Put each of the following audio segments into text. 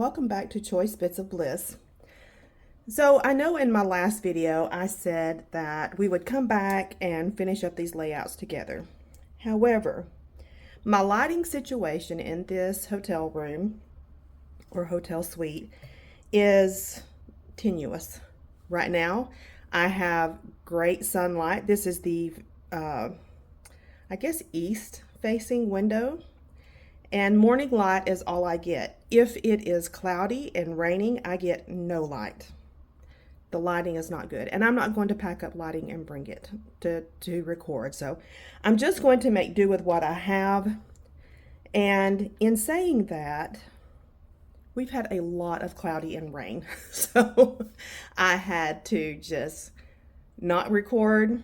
welcome back to Choice Bits of Bliss. So I know in my last video I said that we would come back and finish up these layouts together. However, my lighting situation in this hotel room or hotel suite is tenuous. Right now I have great sunlight. This is the I guess east facing window. And morning light is all I get. If it is cloudy and raining, I get no light. The lighting is not good. And I'm not going to pack up lighting and bring it to record. So I'm just going to make do with what I have. And in saying that, we've had a lot of cloudy and rain. So I had to just not record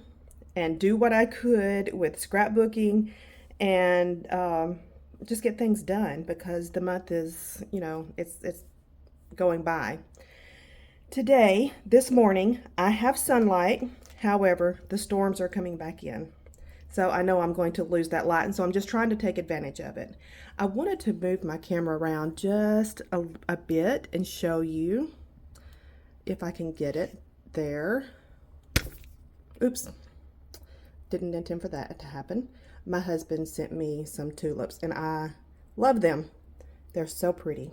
and do what I could with scrapbooking and just get things done because the month is, it's going by. Today, this morning, I have sunlight. However, the storms are coming back in. So I know I'm going to lose that light, and so I'm just trying to take advantage of it. I wanted to move my camera around just a bit and show you if I can get it there. Oops. Didn't intend for that to happen. My husband sent me some tulips and I love them. They're so pretty.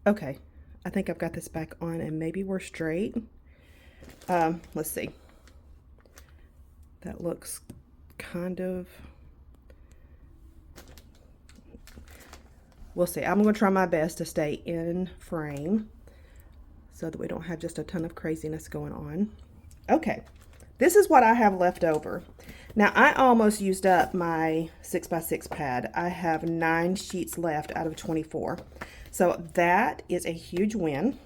Okay, I think I've got this back on and maybe we're straight. Let's see. That looks kind of, we'll see. I'm going to try my best to stay in frame so that we don't have just a ton of craziness going on. Okay, this is what I have left over. Now, I almost used up my 6x6 pad. I have 9 sheets left out of 24. So that is a huge win.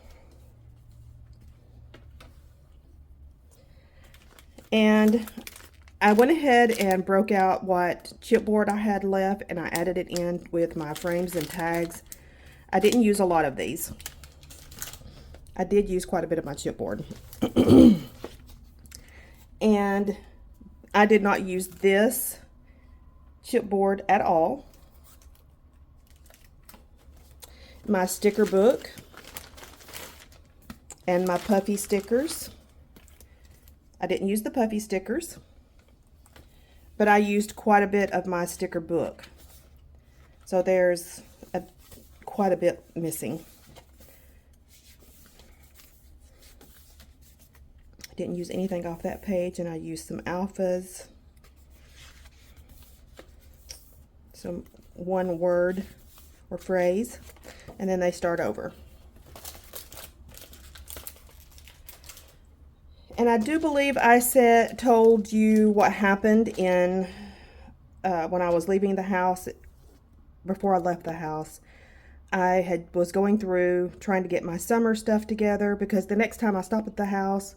And I went ahead and broke out what chipboard I had left and I added it in with my frames and tags. I didn't use a lot of these. I did use quite a bit of my chipboard. And I did not use this chipboard at all. My sticker book and my puffy stickers. I didn't use the puffy stickers, but I used quite a bit of my sticker book. So there's quite a bit missing. Didn't use anything off that page, and I used some alphas, some one word or phrase, and then they start over. And I do believe I told you what happened in when I was leaving the house. Before I left the house, I was going through trying to get my summer stuff together because the next time I stop at the house,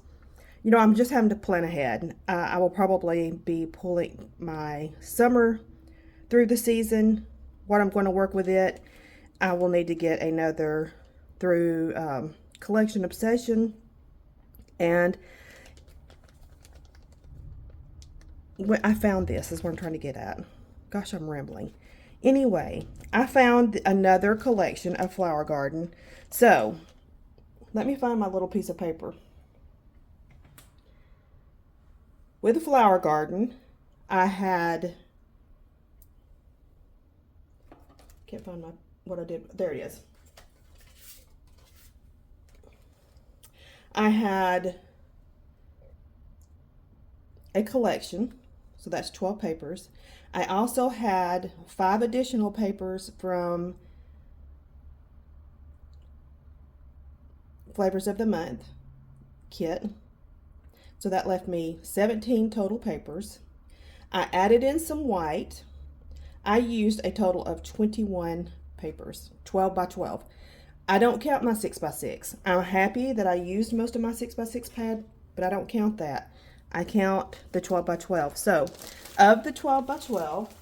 I'm just having to plan ahead. I will probably be pulling my summer through the season, what I'm going to work with it. I will need to get another through Collection Obsession. And I found this is what I'm trying to get at. Gosh, I'm rambling. Anyway, I found another collection of Flower Garden. So, let me find my little piece of paper. With the Flower Garden, I had, can't find what I did, there it is. I had a collection, so that's 12 papers. I also had 5 additional papers from Flavors of the Month kit. So that left me 17 total papers. I added in some white. I used a total of 21 papers, 12 by 12. I don't count my 6x6. I'm happy that I used most of my 6x6 pad, but I don't count that. I count the 12 by 12. So of the 12 by 12,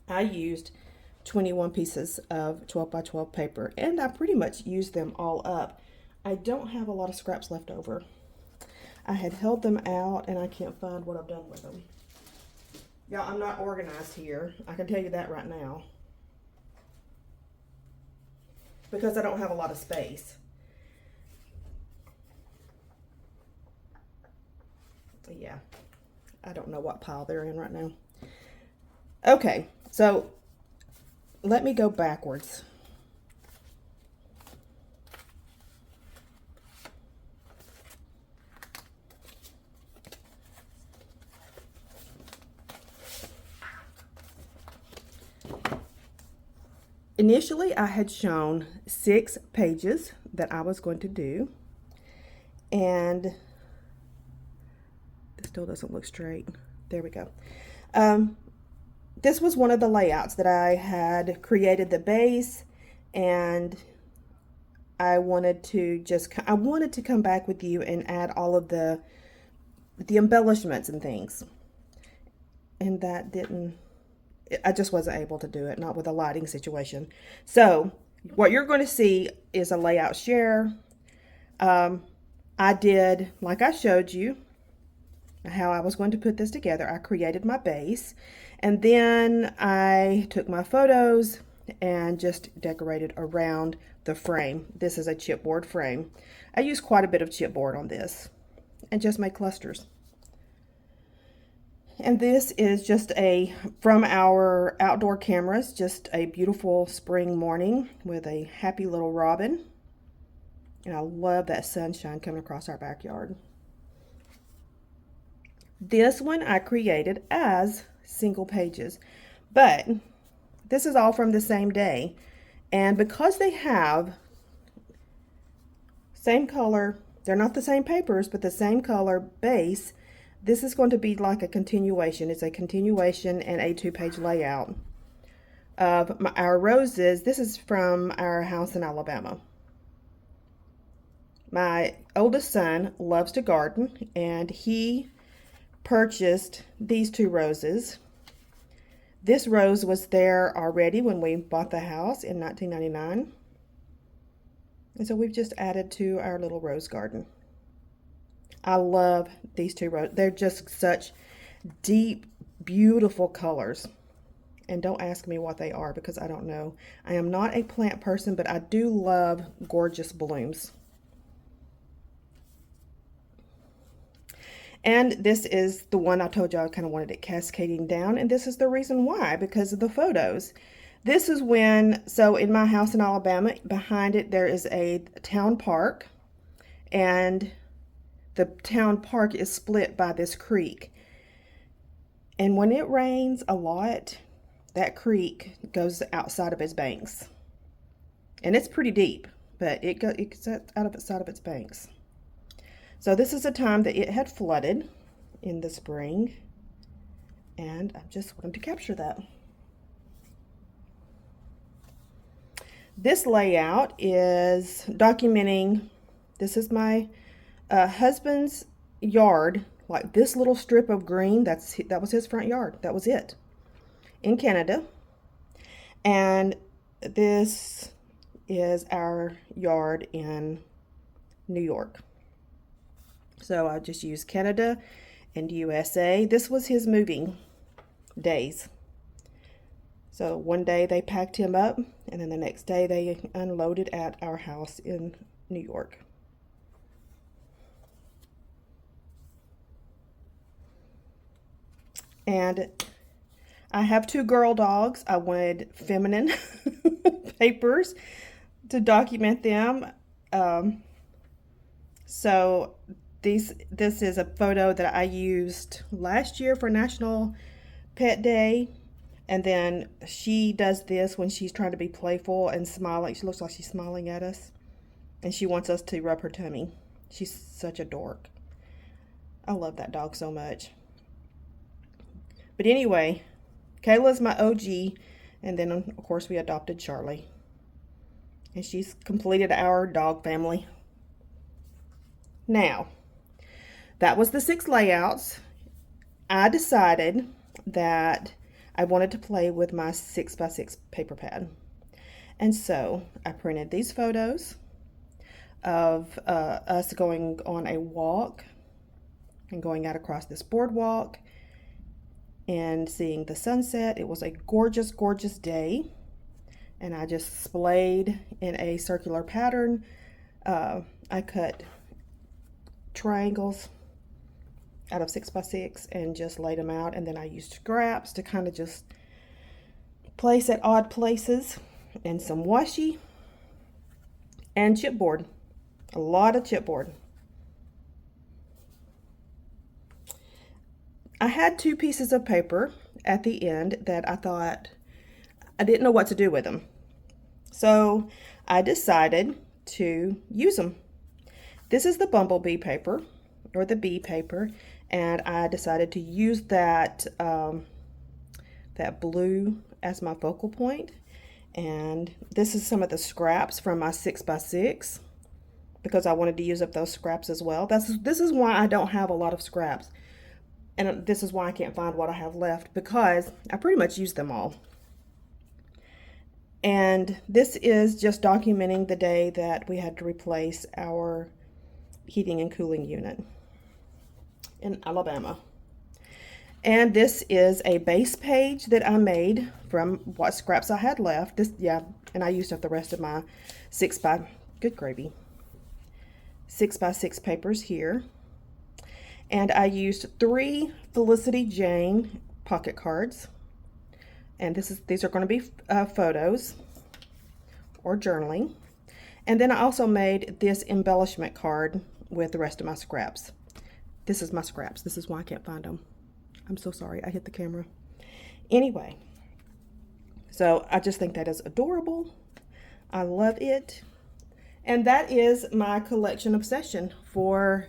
I used 21 pieces of 12 by 12 paper, and I pretty much used them all up. I don't have a lot of scraps left over. I had held them out and I can't find what I've done with them. Y'all, I'm not organized here. I can tell you that right now. because I don't have a lot of space. Yeah, I don't know what pile they're in right now. Okay, so let me go backwards. Initially, I had shown 6 pages that I was going to do, and this still doesn't look straight. There we go. This was one of the layouts that I had created the base, and I wanted to come back with you and add all of the embellishments and things. And that didn't, I just wasn't able to do it, not with a lighting situation. So what you're going to see is a layout share. I did, like I showed you, how I was going to put this together. I created my base, and then I took my photos and just decorated around the frame. This is a chipboard frame. I used quite a bit of chipboard on this and just made clusters. And this is just from our outdoor cameras, just a beautiful spring morning with a happy little robin. And I love that sunshine coming across our backyard. This one I created as single pages, but this is all from the same day. And because they have same color, they're not the same papers, but the same color base, this is going to be like a continuation. It's a continuation and a 2-page layout of our roses. This is from our house in Alabama. My oldest son loves to garden, and he purchased these 2 roses. This rose was there already when we bought the house in 1999. And so we've just added to our little rose garden. I love these 2 roses. They're just such deep, beautiful colors. And don't ask me what they are because I don't know. I am not a plant person, but I do love gorgeous blooms. And this is the one I told you I kind of wanted it cascading down. And this is the reason why, because of the photos. This is when, so in my house in Alabama, behind it there is a town park. And the town park is split by this creek. And when it rains a lot, that creek goes outside of its banks. And it's pretty deep, but it gets out of its banks. So this is a time that it had flooded in the spring, and I just wanted to capture that. This layout is documenting, this is my husband's yard, like this little strip of green, that was his front yard. That was it, in Canada. And this is our yard in New York. So I just used Canada and USA. This was his moving days. So one day they packed him up, and then the next day they unloaded at our house in New York. And I have 2 girl dogs. I wanted feminine papers to document them. So this is a photo that I used last year for National Pet Day. And then she does this when she's trying to be playful and smiling. She looks like she's smiling at us. And she wants us to rub her tummy. She's such a dork. I love that dog so much. But anyway, Kayla's my OG. And then, of course, we adopted Charlie. And she's completed our dog family. Now, that was the 6 layouts. I decided that I wanted to play with my 6x6 paper pad. And so I printed these photos of us going on a walk and going out across this boardwalk and seeing the sunset. It was a gorgeous, gorgeous day. and I just splayed in a circular pattern. I cut triangles out of 6x6 and just laid them out, and then I used scraps to kind of just place at odd places, and some washi and chipboard, a lot of chipboard. I had 2 pieces of paper at the end that I thought I didn't know what to do with them, so I decided to use them. This is the bumblebee paper, or the bee paper, and I decided to use that that blue as my focal point. And this is some of the scraps from my 6x6 because I wanted to use up those scraps as well. This is why I don't have a lot of scraps, and this is why I can't find what I have left, because I pretty much used them all. And this is just documenting the day that we had to replace our heating and cooling unit in Alabama. And this is a base page that I made from what scraps I had left. And I used up the rest of my 6x6 papers here. And I used 3 Felicity Jane pocket cards. And these are going to be photos or journaling. And then I also made this embellishment card with the rest of my scraps. This is my scraps. This is why I can't find them. I'm so sorry. I hit the camera. Anyway, so I just think that is adorable. I love it. And that is my collection obsession for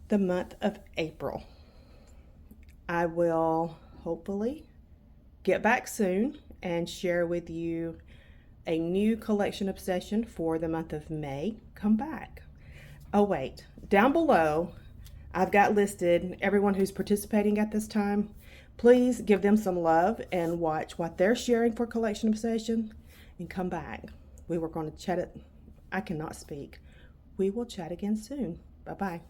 the month of April. I will hopefully get back soon and share with you a new collection obsession for the month of May. Come back. Oh wait, down below I've got listed everyone who's participating at this time. Please give them some love and watch what they're sharing for collection obsession, and come back. We were going to chat it. I cannot speak. We will chat again soon. Bye-bye.